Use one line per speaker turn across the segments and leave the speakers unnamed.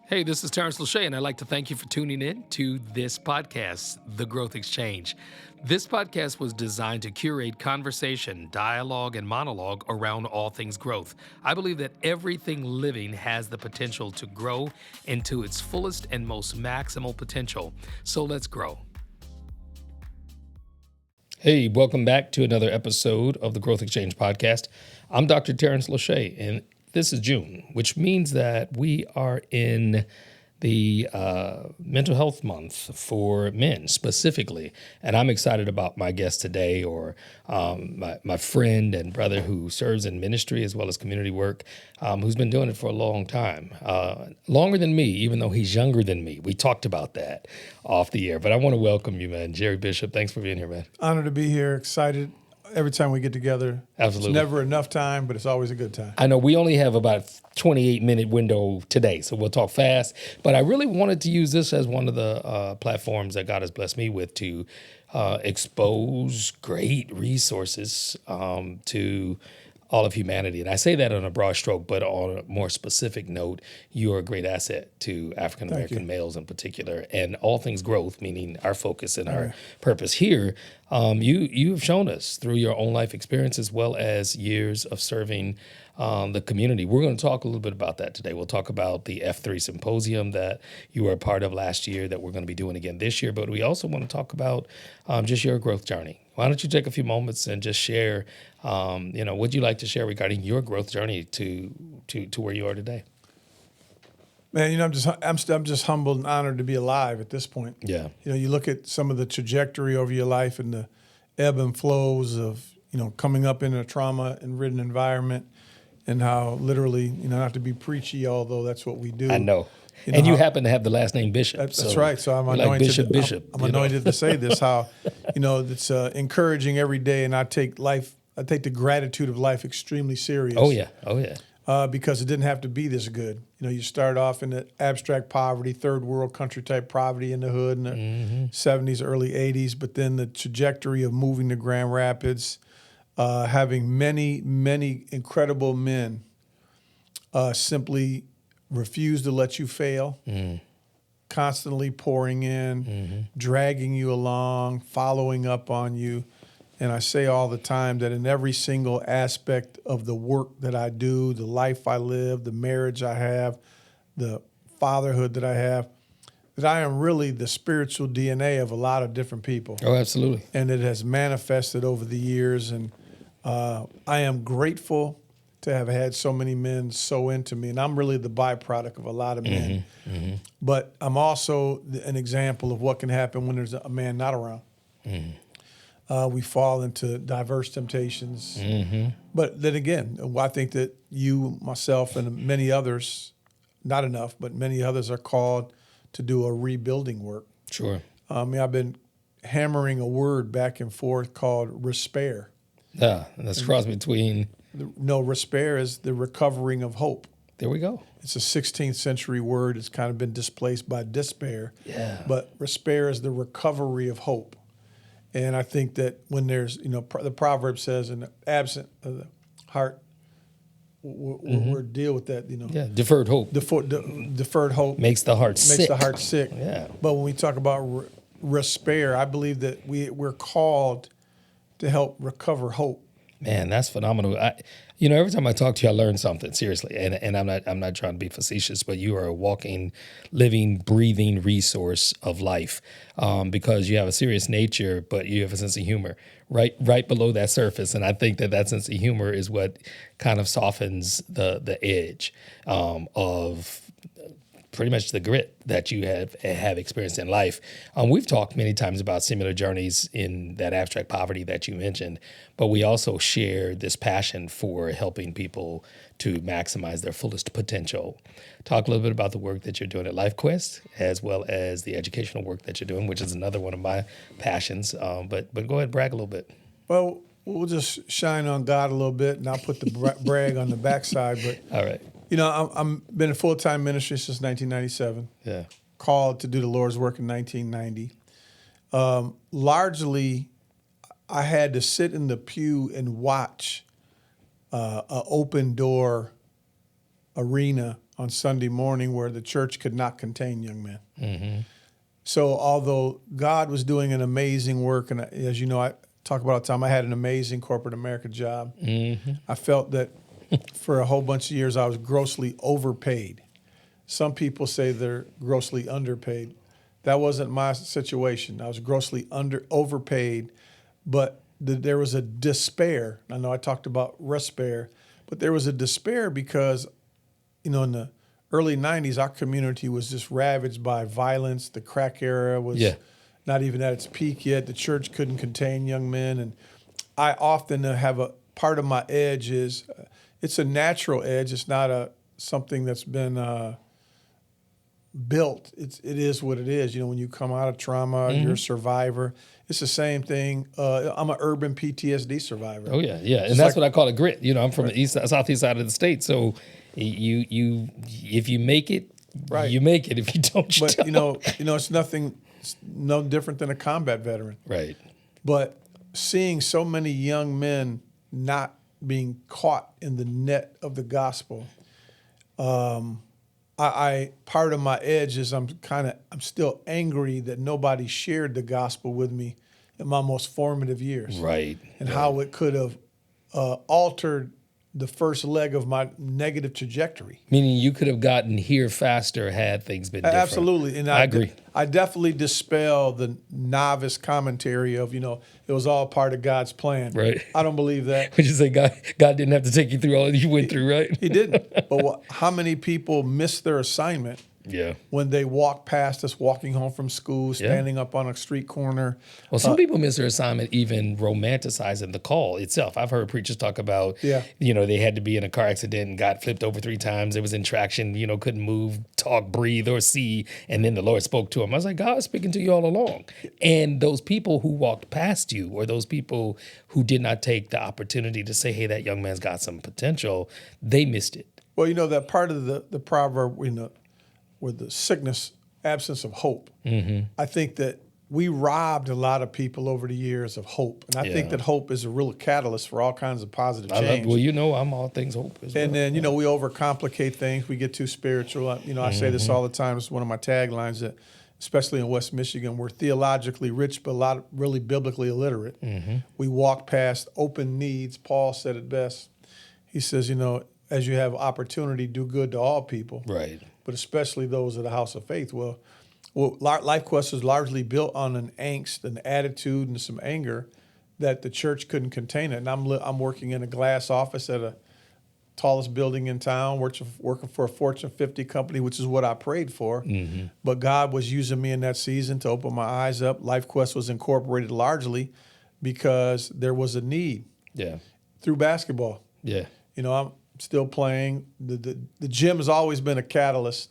Hey, this is Tarence Lauchié, and I'd like to thank you for tuning in to this podcast, The Growth Exchange. This podcast was designed to curate conversation, dialogue, and monologue around all things growth. I believe that everything living has the potential to grow into its fullest and most maximal potential. So let's grow. Hey, welcome back to another episode of the Growth Exchange podcast. I'm Dr. Tarence Lauchié, and this is June, which means that we are in the mental health month for men specifically. And I'm excited about my guest today, or my friend and brother who serves in ministry as well as community work, who's been doing it for a long time, longer than me, even though he's younger than me. We talked about that off the air, but I want to welcome you, man. Jerry Bishop, thanks for being here, man.
Honored to be here. Excited every time we get together.
Absolutely.
It's never enough time, but it's always a good time.
I know we only have about a 28-minute window today, so we'll talk fast. But I really wanted to use this as one of the platforms that God has blessed me with to expose great resources to all of humanity. And I say that on a broad stroke, but on a more specific note, you are a great asset to African-American males in particular, and all things growth, meaning our focus and our purpose here. You have shown us through your own life experience as well as years of serving the community. We're going to talk a little bit about that today. We'll talk about the F3 symposium that you were a part of last year that we're going to be doing again this year, but we also want to talk about just your growth journey. Why don't you take a few moments and just share, what you like to share regarding your growth journey to where you are today?
Man, I'm just humbled and honored to be alive at this point.
Yeah.
You look at some of the trajectory over your life and the ebb and flows of, coming up in a trauma-ridden environment, and how literally, not to be preachy, although that's what we do.
I know. You happen to have the last name Bishop.
That's right. So I'm anointed.
Like Bishop.
I'm anointed to say this. How, it's encouraging every day, and I take the gratitude of life extremely serious.
Oh yeah.
Because it didn't have to be this good. You start off in the abstract poverty, third world country type poverty in the hood in the 70s, early 80s, but then the trajectory of moving to Grand Rapids, having many, many incredible men simply refuse to let you fail, constantly pouring in, dragging you along, following up on you. And I say all the time that in every single aspect of the work that I do, the life I live, the marriage I have, the fatherhood that I have, that I am really the spiritual DNA of a lot of different people.
Oh, absolutely.
And it has manifested over the years. And I am grateful to have had so many men sow into me. And I'm really the byproduct of a lot of men. But I'm also an example of what can happen when there's a man not around. We fall into diverse temptations. But then again, I think that you, myself, and many others, not enough, but many others are called to do a rebuilding work.
Sure.
I've been hammering a word back and forth called Respair.
Yeah, and that's cross between...
Respair is the recovering of hope.
There we go.
It's a 16th century word. It's kind of been displaced by despair.
Yeah.
But Respair is the recovery of hope. And I think that when there's, the proverb says, in the absent of the heart, we'll deal with that,
Yeah, deferred hope.
Deferred hope
Makes the heart sick.
Makes the heart sick.
Yeah.
But when we talk about Respair, I believe that we're called to help recover hope.
Man, that's phenomenal. Every time I talk to you, I learn something, seriously. And I'm not trying to be facetious, but you are a walking, living, breathing resource of life, because you have a serious nature, but you have a sense of humor right below that surface. And I think that sense of humor is what kind of softens the edge of pretty much the grit that you have experienced in life. We've talked many times about similar journeys in that abstract poverty that you mentioned, but we also share this passion for helping people to maximize their fullest potential. Talk a little bit about the work that you're doing at LifeQuest, as well as the educational work that you're doing, which is another one of my passions. But go ahead, brag a little bit.
Well, we'll just shine on God a little bit, and I'll put the brag on the backside. But
all right.
I'm been in full-time ministry since 1997.
Yeah.
Called to do the Lord's work in 1990. Largely, I had to sit in the pew and watch an open door arena on Sunday morning where the church could not contain young men. So although God was doing an amazing work, and as you know, I talk about all the time, I had an amazing corporate America job. I felt that for a whole bunch of years I was grossly overpaid. Some people say they're grossly underpaid. That wasn't my situation. I was grossly overpaid, but there was a despair. I know I talked about Respair, but there was a despair because, in the early 90s, our community was just ravaged by violence. The crack era was not even at its peak yet. The church couldn't contain young men. And I often have a part of my edge is, it's a natural edge. It's not something that's been built. It is what it is. When you come out of trauma, you're a survivor. It's the same thing. I'm an urban PTSD survivor.
Oh yeah, yeah, and that's what I call a grit. I'm from the southeast side of the state, so you if you make it, you make it. If you don't,
but it's nothing. It's no different than a combat veteran.
Right.
But seeing so many young men not being caught in the net of the gospel, I part of my edge is I'm still angry that nobody shared the gospel with me in my most formative years.
Right.
And how it could have altered the first leg of my negative trajectory.
Meaning you could have gotten here faster had things been different.
Absolutely. And
I agree.
I definitely dispel the novice commentary of, it was all part of God's plan.
Right.
I don't believe that.
Would you say God didn't have to take you through all that you went through, right?
He didn't. But how many people miss their assignment when they walk past us, walking home from school, standing up on a street corner?
Well, some people miss their assignment even romanticizing the call itself. I've heard preachers talk about, they had to be in a car accident and got flipped over 3 times. It was in traction, couldn't move, talk, breathe, or see. And then the Lord spoke to him. I was like, God was speaking to you all along. And those people who walked past you, or those people who did not take the opportunity to say, hey, that young man's got some potential, they missed it.
Well, that part of the proverb, with the sickness, absence of hope. I think that we robbed a lot of people over the years of hope. And I think that hope is a real catalyst for all kinds of positive change.
I'm all things hope as well.
And then, we overcomplicate things. We get too spiritual. I say this all the time. It's one of my taglines that, especially in West Michigan, we're theologically rich, but a lot of really biblically illiterate. We walk past open needs. Paul said it best. He says, as you have opportunity, do good to all people.
Right.
But especially those of the house of faith. Well, LifeQuest is largely built on an angst, an attitude, and some anger that the church couldn't contain it. And I'm working in a glass office at a tallest building in town, working for a Fortune 50 company, which is what I prayed for. But God was using me in that season to open my eyes up. LifeQuest was incorporated largely because there was a need through basketball. I'm still playing. The gym has always been a catalyst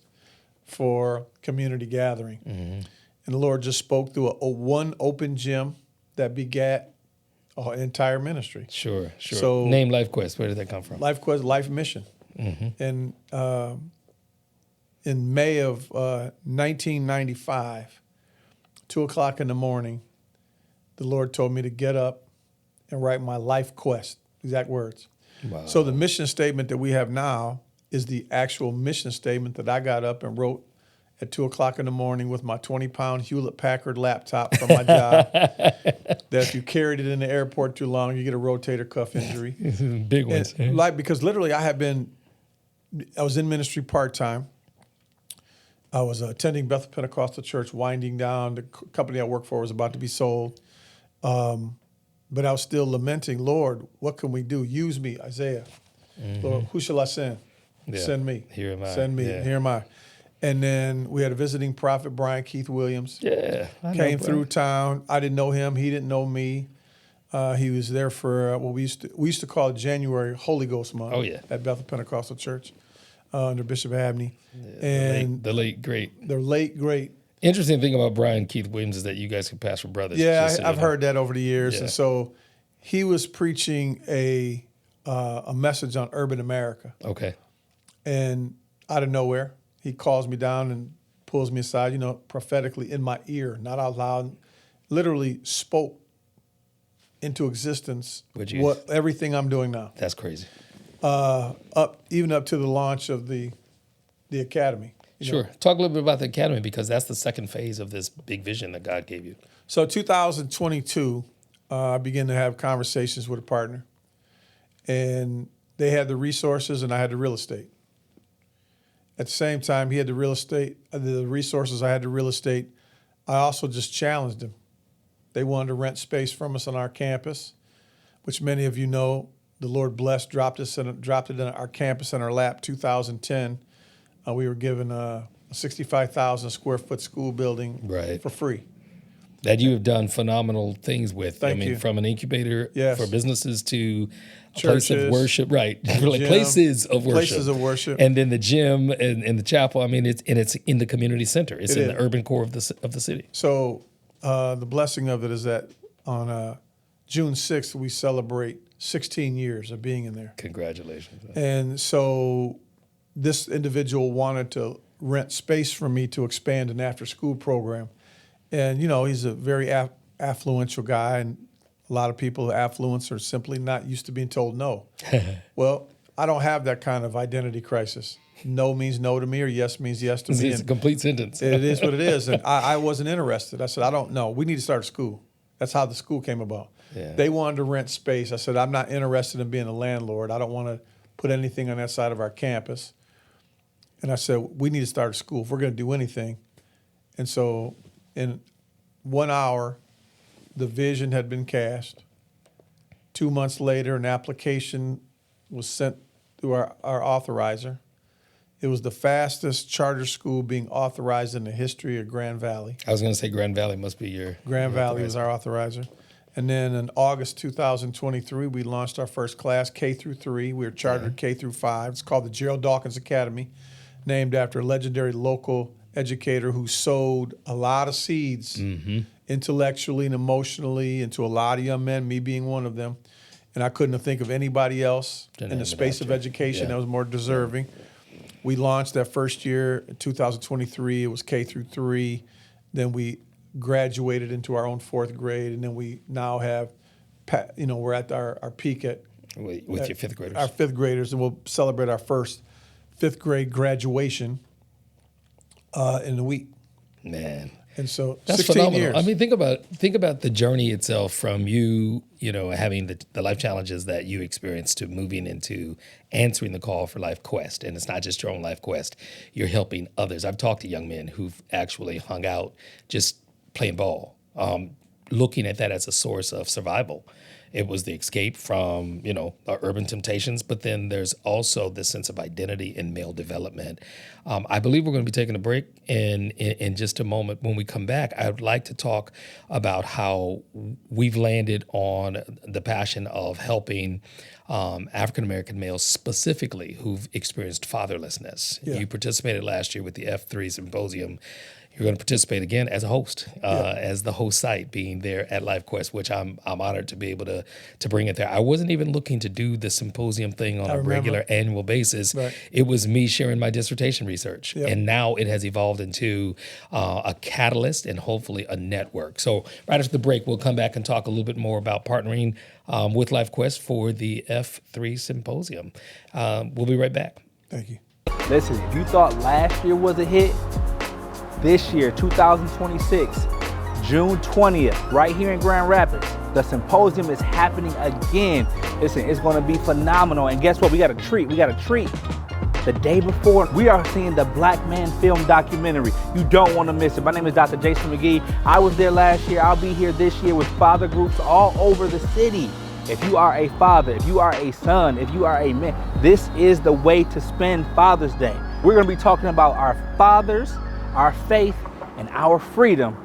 for community gathering. And the Lord just spoke through a one open gym that begat an entire ministry.
Sure. So name LifeQuest. Where did that come from?
LifeQuest, Life Mission. And in May of 1995, 2:00 in the morning, the Lord told me to get up and write my life quest, exact words.
Wow.
So the mission statement that we have now is the actual mission statement that I got up and wrote at 2:00 in the morning with my 20-pound Hewlett-Packard laptop from my job. That if you carried it in the airport too long, you get a rotator cuff injury.
Big ones.
Because literally I was in ministry part-time. I was attending Bethel Pentecostal Church, winding down. The company I worked for was about to be sold. But I was still lamenting, Lord, what can we do? Use me, Isaiah. Lord, who shall I send? Send me.
Here am I.
Send me. Here am I. And then we had a visiting prophet, Brian Keith Williams. Came through town. I didn't know him. He didn't know me. He was there for what we used to call January Holy Ghost Month. At Bethel Pentecostal Church under Bishop Abney. And
the late great.
The late great.
Interesting thing about Brian Keith Williams is that you guys can pass for brothers.
Yeah, I've heard that over the years. And so he was preaching a message on urban America.
Okay.
And out of nowhere, he calls me down and pulls me aside, prophetically in my ear, not out loud, literally spoke into existence everything I'm doing now.
That's crazy.
Even up to the launch of the the academy.
Sure. Talk a little bit about the academy, because that's the second phase of this big vision that God gave you.
So 2022, I began to have conversations with a partner, and they had the resources and I had the real estate. At the same time, he had the real estate, the resources, I had the real estate. I also just challenged them. They wanted to rent space from us on our campus, which many of you know, the Lord blessed, dropped it in our campus in our lap, 2010. We were given a 65,000 square foot school building for free.
That you have done phenomenal things with.
Thank you.
From an incubator for businesses to a
Churches,
place of worship, like
gym,
places of worship.
Places of worship.
And then the gym and the chapel. I mean, it's in the community center. It's in the urban core of the city.
So the blessing of it is that on June 6th, we celebrate 16 years of being in there.
Congratulations.
And so this individual wanted to rent space from me to expand an after-school program. And, you know, he's a very affluential guy, and a lot of people with affluence are simply not used to being told no. Well, I don't have that kind of identity crisis. No means no to me, or yes means yes to me.
It's a complete sentence.
It is what it is. And I wasn't interested. I said, I don't know. We need to start a school. That's how the school came about.
Yeah.
They wanted to rent space. I said, I'm not interested in being a landlord. I don't want to put anything on that side of our campus. And I said, we need to start a school if we're going to do anything. And so in 1 hour, the vision had been cast. 2 months later, an application was sent through our authorizer. It was the fastest charter school being authorized in the history of Grand Valley.
I was going to say Grand Valley must be your
Grand Valley was our authorizer. And then in August 2023, we launched our first class, K through 3. We were chartered K through 5. It's called the Gerald Dawkins Academy, named after a legendary local educator who sowed a lot of seeds intellectually and emotionally into a lot of young men, me being one of them. And I couldn't think of anybody else in the space of education that was more deserving. We launched that first year in 2023. It was K through 3. Then we graduated into our own 4th grade, and then we now have, we're at our peak
with your 5th graders.
Our 5th graders, and we'll celebrate our first 5th grade graduation in a week.
Man.
And so
that's
16
phenomenal.
years.
I mean, think about the journey itself from you having the life challenges that you experienced to moving into answering the call for LifeQuest. And it's not just your own LifeQuest. You're helping others. I've talked to young men who've actually hung out just playing ball, looking at that as a source of survival. It was the escape from, our urban temptations, but then there's also this sense of identity and male development. I believe we're going to be taking a break in just a moment. When we come back, I would like to talk about how we've landed on the passion of helping African-American males specifically who've experienced fatherlessness. Yeah. You participated last year with the F3 Symposium. You're going to participate again as a host, as the host site, being there at LifeQuest, which I'm honored to be able to bring it there. I wasn't even looking to do the symposium thing on a regular annual basis. Right. It was me sharing my dissertation research. Yep. And now it has evolved into a catalyst and hopefully a network. So right after the break, we'll come back and talk a little bit more about partnering with LifeQuest for the F3 Symposium. We'll be right back.
Thank you.
Listen, if you thought last year was a hit, this year, 2026, June 20th, right here in Grand Rapids, the symposium is happening again. Listen, it's gonna be phenomenal. And guess what? We got a treat. The day before, we are seeing the Black Man film documentary. You don't wanna miss it. My name is Dr. Jason McGee. I was there last year. I'll be here this year with father groups all over the city. If you are a father, if you are a son, if you are a man, this is the way to spend Father's Day. We're gonna be talking about our fathers, our faith, and our freedom,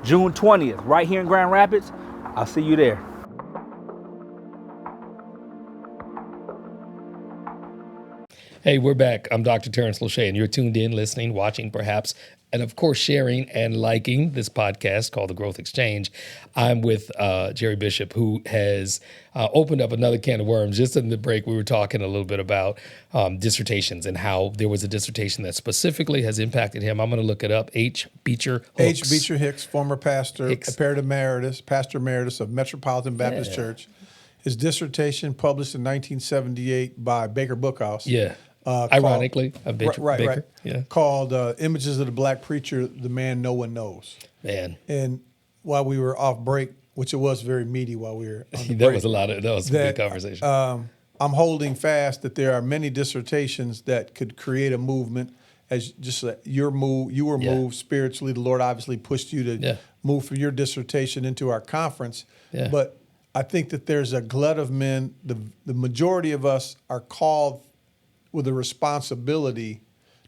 June 20th, right here in Grand Rapids. I'll see you there.
Hey, we're back. I'm Dr. Tarence Lauchié, and you're tuned in, listening, watching, perhaps, and of course, sharing and liking this podcast called The Growth Exchange. I'm with Jerry Bishop, who has opened up another can of worms. Just in the break, we were talking a little bit about dissertations and how there was a dissertation that specifically has impacted him. I'm going to look it up. H. Beecher
Hicks, former pastor, pastor emeritus of Metropolitan Baptist Church. His dissertation, published in 1978 by Baker Bookhouse,
Ironically, a bigger.
Right.
Yeah.
Called Images of the Black Preacher, the Man No One Knows.
Man,
And while we were off break, which it was very meaty while we were on the
that
break,
was a good conversation.
I'm holding fast that there are many dissertations that could create a movement. As just you were moved spiritually. The Lord obviously pushed you to move for your dissertation into our conference.
Yeah.
But I think that there's a glut of men. The majority of us are called with a responsibility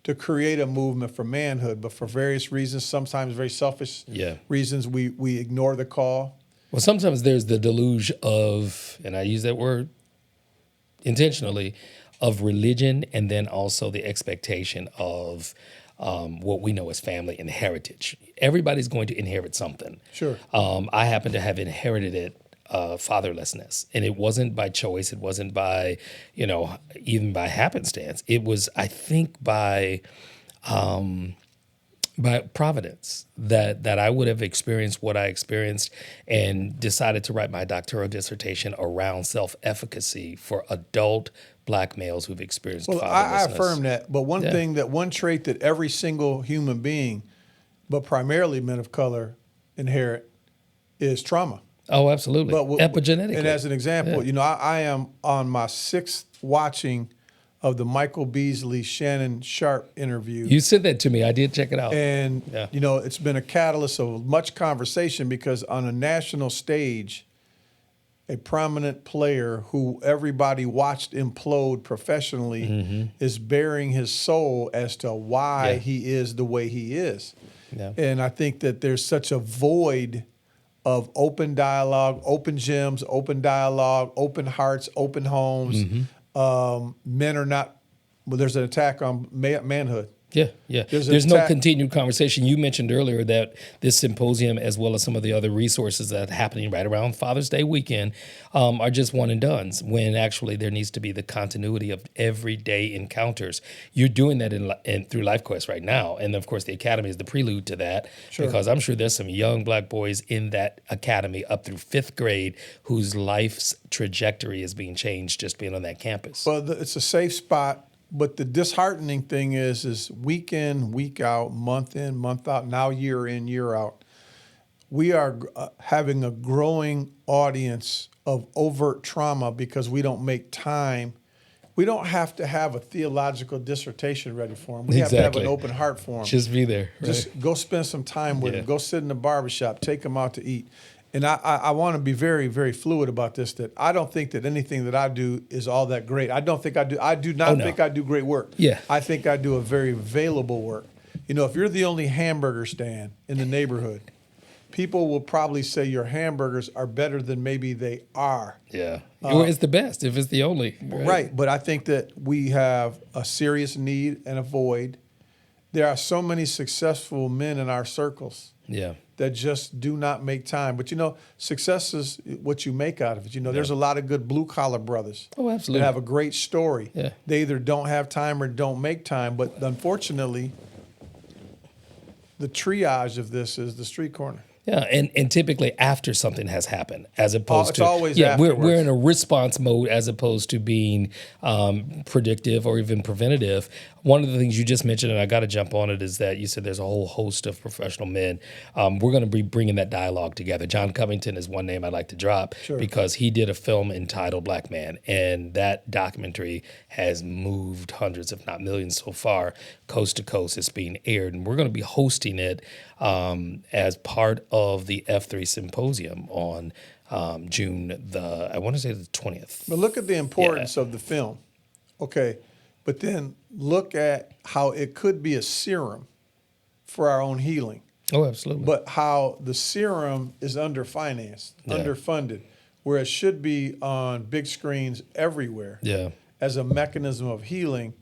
to create a movement for manhood, but for various reasons, sometimes very selfish reasons, we ignore the call.
Well, sometimes there's the deluge of, and I use that word intentionally, of religion, and then also the expectation of what we know as family and heritage. Everybody's going to inherit something.
Sure.
I happen to have inherited it, fatherlessness, and it wasn't by choice. It wasn't by, even by happenstance. It was, I think, by providence that I would have experienced what I experienced and decided to write my doctoral dissertation around self-efficacy for adult Black males who've experienced fatherlessness.
I affirm that. But one trait that every single human being, but primarily men of color, inherit is trauma.
Oh, absolutely. Epigenetically.
And as an example, I am on my 6th watching of the Michael Beasley, Shannon Sharp interview.
You said that to me. I did check it out.
And, it's been a catalyst of much conversation because on a national stage, a prominent player who everybody watched implode professionally is bearing his soul as to why he is the way he is. Yeah. And I think that there's such a void of open dialogue, open gyms, open dialogue, open hearts, open homes. Men are not, there's an attack on manhood.
Yeah. There's no continued conversation. You mentioned earlier that this symposium, as well as some of the other resources that are happening right around Father's Day weekend, are just one and dones, when actually there needs to be the continuity of everyday encounters. You're doing that through LifeQuest right now. And of course, the Academy is the prelude to that, because I'm sure there's some young Black boys in that Academy up through 5th grade whose life's trajectory is being changed just being on that campus.
Well, it's a safe spot. But the disheartening thing is week in, week out, month in, month out, now year in, year out, we are having a growing audience of overt trauma because we don't make time. We don't have to have a theological dissertation ready for them. We have to have an open heart for them.
Just be there. Right?
Just go spend some time with them. Go sit in the barbershop. Take them out to eat. And I want to be very, very fluid about this, that I don't think that anything that I do is all that great. I don't think I do. I do not think I do great work.
Yeah.
I think I do a very available work. If you're the only hamburger stand in the neighborhood, people will probably say your hamburgers are better than maybe they are.
Yeah. Or it's the best if it's the only.
Right. But I think that we have a serious need and a void. There are so many successful men in our circles. Yeah. That just do not make time. But, success is what you make out of it. There's a lot of good blue-collar brothers.
Oh, absolutely.
That have a great story.
Yeah.
They either don't have time or don't make time. But unfortunately, the triage of this is the street corner.
Yeah, and typically after something has happened, as opposed to
always afterwards.
We're in a response mode as opposed to being predictive or even preventative. One of the things you just mentioned, and I got to jump on it, is that you said there's a whole host of professional men. We're going to be bringing that dialogue together. John Covington is one name I'd like to drop because he did a film entitled Black Man, and that documentary has moved hundreds, if not millions so far, coast to coast. It's being aired, and we're going to be hosting it as part of the F3 Symposium on June I want to say the 20th.
But look at the importance of the film. Okay. But then look at how it could be a serum for our own healing.
Oh, absolutely.
But how the serum is underfinanced, underfunded, where it should be on big screens everywhere as a mechanism of healing.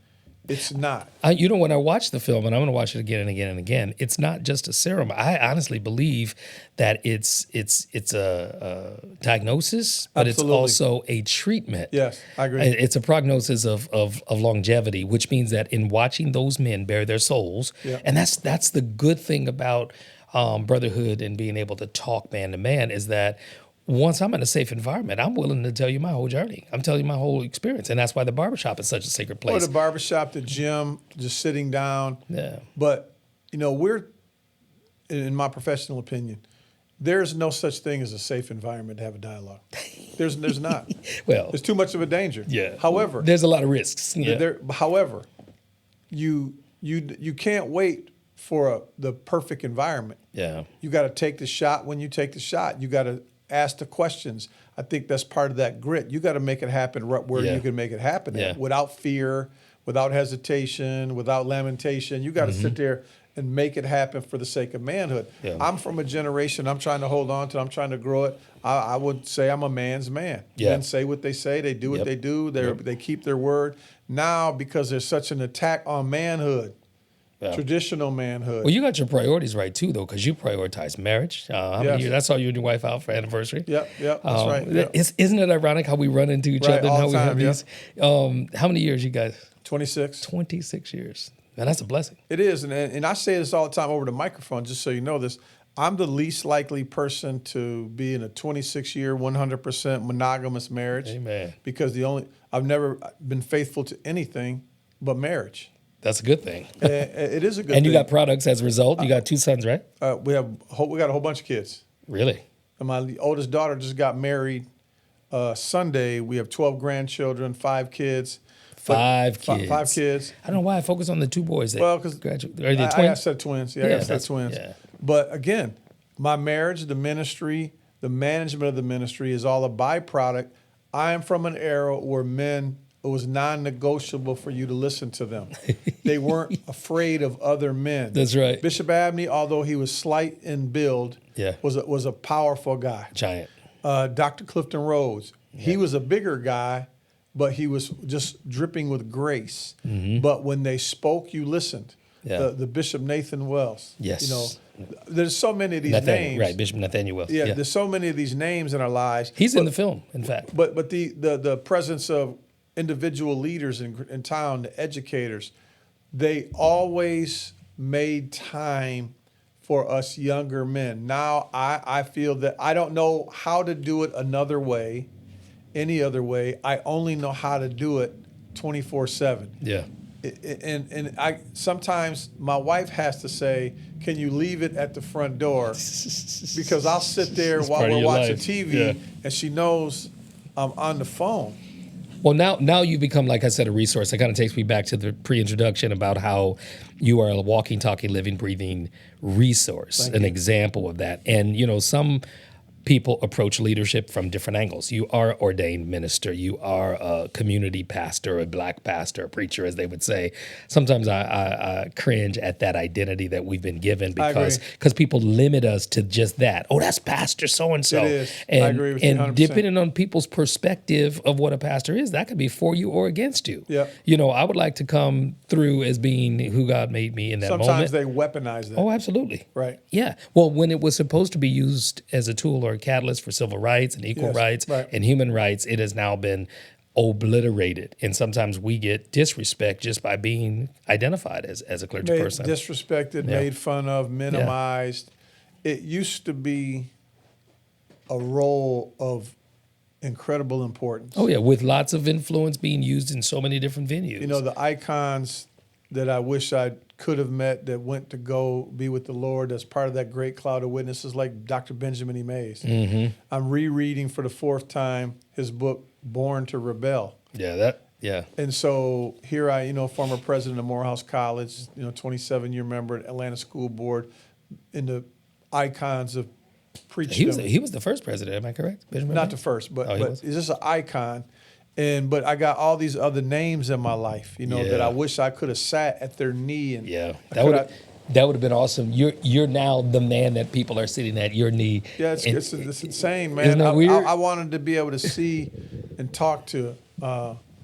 It's not.
When I watch the film, and I'm going to watch it again and again and again, it's not just a serum. I honestly believe that it's a diagnosis, but it's also a treatment.
Yes, I agree.
It's a prognosis of longevity, which means that in watching those men bare their souls, and that's the good thing about brotherhood and being able to talk man to man, is that once I'm in a safe environment, I'm willing to tell you my whole journey. I'm telling you my whole experience. And that's why the barbershop is such a sacred
Or
place.
the barbershop, the gym, just sitting down.
Yeah.
But, we're, in my professional opinion, there's no such thing as a safe environment to have a dialogue. There's not.
Well,
There's too much of a danger.
yeah.
However,
there's a lot of risks. Yeah.
however, you can't wait for the perfect environment.
Yeah.
You got to take the shot when you take the shot. You got to ask the questions. I think that's part of that grit. You got to make it happen right where
Yeah.
you can make it happen
Yeah.
without fear, without hesitation, without lamentation. You got to sit there and make it happen for the sake of manhood.
Yeah.
I'm from a generation, I'm trying to hold on to, I'm trying to grow it. I would say I'm a man's man.
Yeah.
Men say what they say, they do what
Yep.
they do, they keep their word. Now, because there's such an attack on manhood,
Yeah.
traditional manhood.
Well, you got your priorities right too, though, because you prioritize marriage. How many
Yes.
years? That's all you and your wife out for anniversary.
Yep, that's right. Yep.
Isn't it ironic how we run into each
Right,
other and
all
how
the
we have
time,
these? How many years you guys?
26.
26 years. Man, that's a blessing.
It is, and I say this all the time over the microphone, just so you know this. I'm the least likely person to be in a 26-year, 100% monogamous marriage.
Amen.
Because I've never been faithful to anything but marriage.
That's a good thing.
It is a good thing.
And you got products as a result. You got 2 sons, right?
We got a whole bunch of kids.
Really?
And my oldest daughter just got married Sunday. We have 12 grandchildren, 5 kids.
5 kids.
5 kids.
I don't know why I focus on the 2 boys that
Well, because
graduated. Are they
I
twins?
said twins. Yeah,
Yeah,
I said
that's-
twins.
yeah.
But again, my marriage, the ministry, the management of the ministry is all a byproduct. I am from an era where it was non-negotiable for you to listen to them. They weren't afraid of other men.
That's right.
Bishop Abney, although he was slight in build,
Yeah.
was a powerful guy.
Giant.
Dr. Clifton Rhodes, he was a bigger guy, but he was just dripping with grace. But when they spoke, you listened.
Yeah.
The Bishop Nathan Wells.
Yes.
There's so many of these names.
Right, Bishop Nathaniel Wells.
Yeah, there's so many of these names in our lives.
He's in the film, in fact.
But the presence of individual leaders in town, the educators, they always made time for us younger men. Now I feel that I don't know how to do it another way, any other way. I only know how to do it 24/7.
Yeah.
And I sometimes my wife has to say, "Can you leave it at the front door?" Because I'll sit there
It's
while
part of
we're
your
watching
life.
TV,
Yeah.
and she knows I'm on the phone.
Well, now you become, like I said, a resource. It kind of takes me back to the pre-introduction about how you are a walking, talking, living, breathing resource, an example of that. And, some people approach leadership from different angles. You are ordained minister. You are a community pastor, a black pastor, a preacher, as they would say. Sometimes I cringe at that identity that we've been given because people limit us to just that. Oh, that's pastor so-and-so.
It is.
And,
I agree with you 100%.
And depending on people's perspective of what a pastor is, that could be for you or against you.
Yep.
I would like to come through as being who God made me in that moment.
Sometimes they weaponize that.
Oh, absolutely.
Right.
Yeah. Well, when it was supposed to be used as a tool or a catalyst for civil rights and equal
Yes,
rights
right.
and human rights, it has now been obliterated. And sometimes we get disrespect just by being identified as a clergy
Made
person.
disrespected,
Yeah.
made fun of, minimized. It used to be a role of incredible importance.
Oh, yeah. With lots of influence being used in so many different venues.
The icons that I wish I could have met that went to go be with the Lord as part of that great cloud of witnesses, like Dr. Benjamin E. Mays.
Mm-hmm.
I'm rereading for the 4th time his book, Born to Rebel.
Yeah.
And so here former president of Morehouse College, 27-year member at Atlanta School Board, in the icons of preaching.
He was the first president, am I correct? Benjamin
Not
Mays?
the first, but
he was?
it's just an icon. But I got all these other names in my life, that I wish I could have sat at their knee and
that would have been awesome. You're now the man that people are sitting at your knee.
Yeah, it's insane, man.
Isn't that weird?
I wanted to be able to see and talk to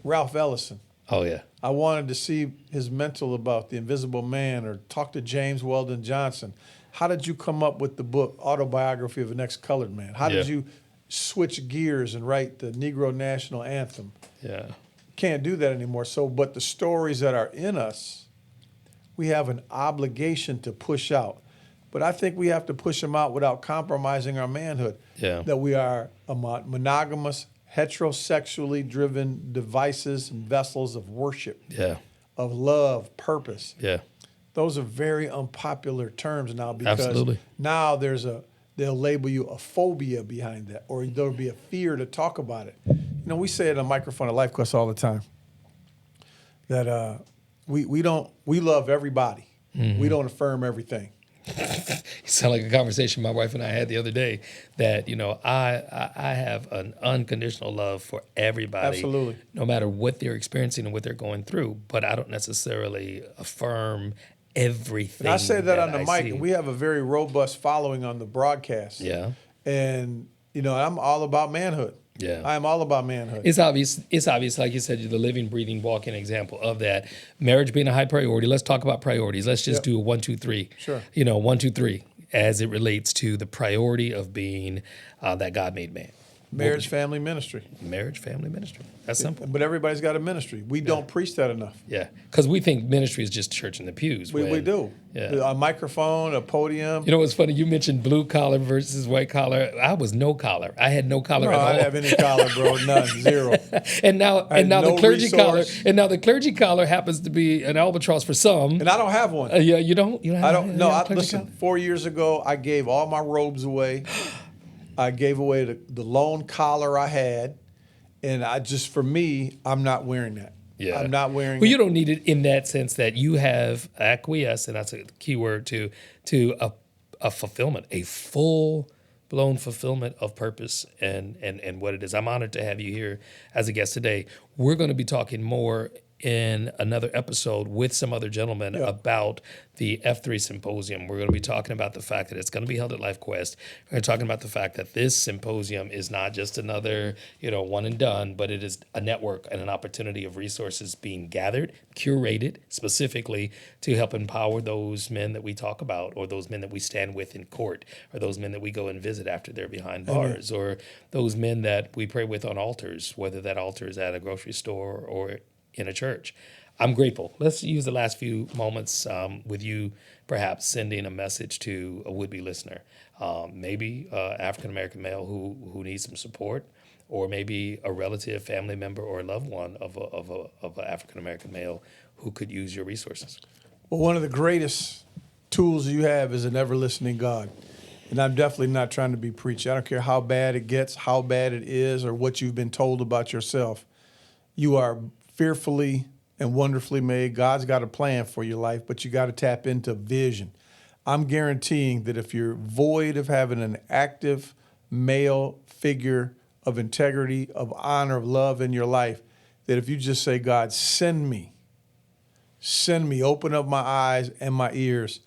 Ralph Ellison.
Oh yeah.
I wanted to see his mental about the Invisible Man, or talk to James Weldon Johnson. How did you come up with the book Autobiography of an Ex-Colored Man? How did you switch gears and write the Negro National Anthem?
Yeah.
Can't do that anymore. But the stories that are in us, we have an obligation to push out. But I think we have to push them out without compromising our manhood.
Yeah.
That we are a monogamous, heterosexually driven devices and vessels of worship,
Yeah.
of love, purpose.
Yeah.
Those are very unpopular terms now because
Absolutely.
now they'll label you a phobia behind that, or there'll be a fear to talk about it. You know, we say it on microphone at LifeQuest all the time that we love everybody.
Mm-hmm.
We don't affirm everything.
You sound like a conversation my wife and I had the other day that, you know, I have an unconditional love for everybody.
Absolutely.
No matter what they're experiencing and what they're going through, but I don't necessarily affirm everything.
And I say that on the
I
mic,
see.
and we have a very robust following on the broadcast.
Yeah.
And, you know, I'm all about manhood.
Yeah.
I'm all about manhood.
It's obvious, like you said, you're the living, breathing, walking example of that. Marriage being a high priority. Let's talk about priorities. Let's just do a 1, 2, 3.
Sure.
You know, 1, 2, 3, as it relates to the priority of being that God-made man.
Marriage, family, ministry.
Marriage, family, ministry. That's simple.
But everybody's got a ministry. We don't preach that enough.
Yeah, because we think ministry is just church in the pews.
We do.
Yeah.
A microphone, a podium.
You know what's funny? You mentioned blue collar versus white collar. I was no collar. I had no collar
No,
at all.
I didn't have any collar, bro. None. Zero.
and now
no
the clergy collar.
resource.
And now the clergy collar happens to be an albatross for some.
And I don't have one.
Yeah, you don't. You don't.
I
have
don't.
you
No,
have a clergy
listen.
collar?
4 years ago, I gave all my robes away. I gave away the lone collar I had, and for me, I'm not wearing that.
Yeah.
I'm not wearing.
Well,
it.
you don't need it in that sense that you have acquiesced, and that's a key word to a fulfillment, a full blown fulfillment of purpose and what it is. I'm honored to have you here as a guest today. We're going to be talking more in another episode with some other gentlemen about the F3 Symposium. We're going to be talking about the fact that it's going to be held at LifeQuest. We're going to be talking about the fact that this symposium is not just another, one and done, but it is a network and an opportunity of resources being gathered, curated specifically to help empower those men that we talk about, or those men that we stand with in court, or those men that we go and visit after they're behind bars, or those men that we pray with on altars, whether that altar is at a grocery store or in a church. I'm grateful. Let's use the last few moments with you, perhaps sending a message to a would-be listener, maybe African-American male who needs some support, or maybe a relative, family member, or a loved one of an African-American male who could use your resources.
Well, one of the greatest tools you have is an ever-listening God. And I'm definitely not trying to be preachy. I don't care how bad it gets, how bad it is, or what you've been told about yourself. You are fearfully and wonderfully made. God's got a plan for your life, but you got to tap into vision. I'm guaranteeing that if you're void of having an active male figure of integrity, of honor, of love in your life, that if you just say, God, send me, open up my eyes and my ears,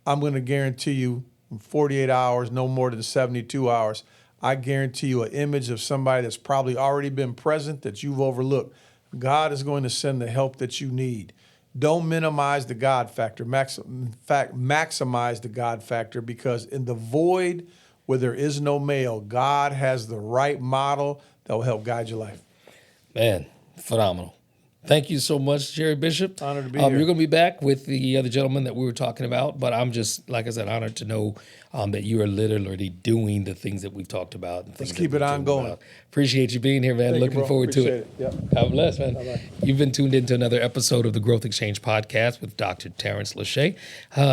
I'm going to guarantee you in 48 hours, no more than 72 hours, I guarantee you an image of somebody that's probably already been present that you've overlooked. God is going to send the help that you need. Don't minimize the God factor. In fact, maximize the God factor, because in the void where there is no male, God has the right model that will help guide your life.
Man, phenomenal. Thank you so much, Jerry Bishop.
Honored to be here.
You're going to be back with the other gentleman that we were talking about, but I'm just, like I said, honored to know that you are literally doing the things that we've talked about. And
Let's
things
keep
that
it
we've
ongoing.
talked about. Appreciate you being here, man.
Thank you,
Looking
bro.
forward to
Appreciate
it.
Yep.
God bless, man.
Bye-bye.
You've been tuned into another episode of the Growth Exchange podcast with Dr. Tarence Lauchié.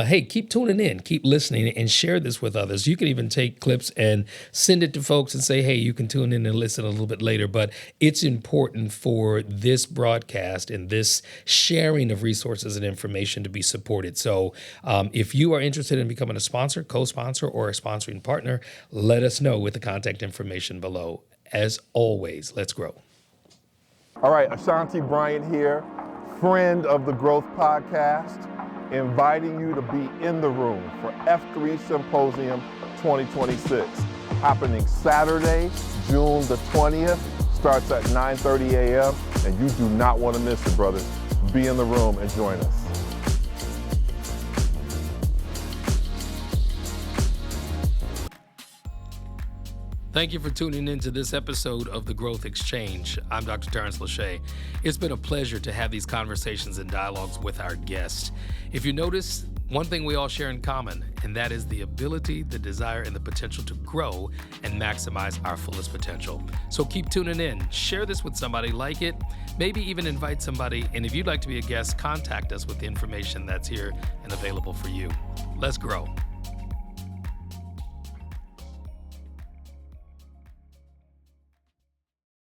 Hey, keep tuning in, keep listening, and share this with others. You can even take clips and send it to folks and say, hey, you can tune in and listen a little bit later. But it's important for this broadcast and this sharing of resources and information to be supported. So if you are interested in becoming a sponsor, co-sponsor, or a sponsoring partner, let us know with the contact information below. As always, let's grow.
All right, Ashanti Bryant here, friend of the Growth Podcast, inviting you to be in the room for F3 Symposium 2026, happening Saturday, June the 20th, starts at 9:30 a.m., and you do not want to miss it, brothers. Be in the room and join us.
Thank you for tuning in to this episode of The Growth Exchange. I'm Dr. Tarence Lauchié. It's been a pleasure to have these conversations and dialogues with our guests. If you notice, One thing we all share in common, and that is the ability, the desire, and the potential to grow and maximize our fullest potential. So keep tuning in. Share this with somebody, like it, maybe even invite somebody. And if you'd like to be a guest, contact us with the information that's here and available for you. Let's grow.